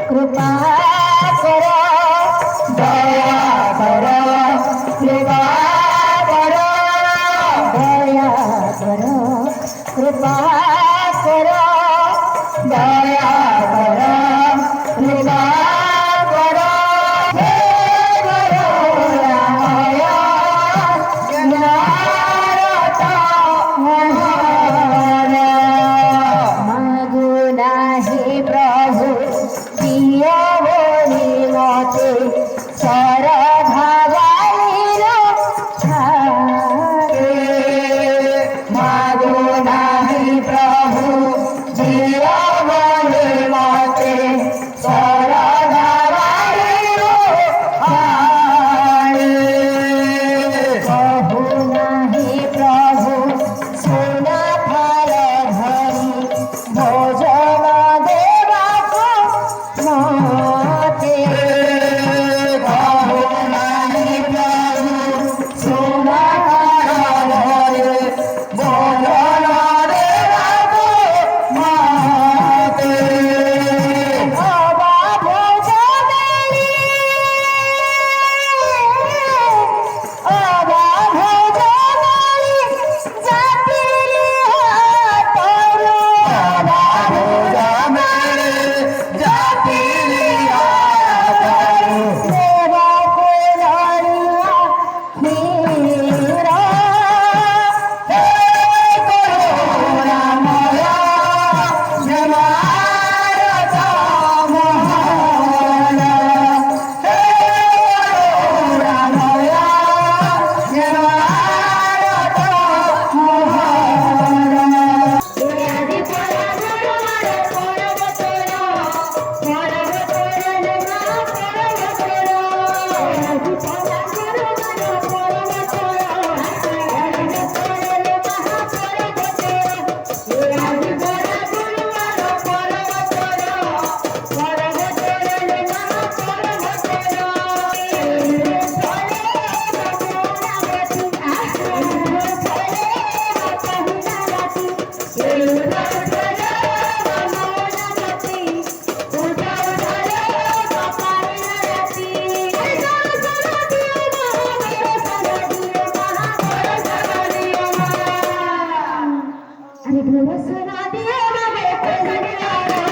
कृपा करो दया करो कृपा करो दया करो कृपा करो दया करो कृपा करो हे करुणामया ज्ञानता महान मागू नाही प्रभु दिया बोली मते सरधावालीर छाड़े मागो नाही प्रभु दिया बोली मते सरधावालीर छाड़े कहू नाही प्रभु सोना थाल धरी भोजन देवाको मते कहू नाही प्रभु सोना थाल धरी भोजन देवाको मते अबा भोजनाली अबा भोजनाली जातिरी हातरू अबा भोजनाली जातिरी हातरू सेवा कोलरिया हीरा हे करुणामया जमारता महान हे करुणामया जमारता महान दुनियादी अरे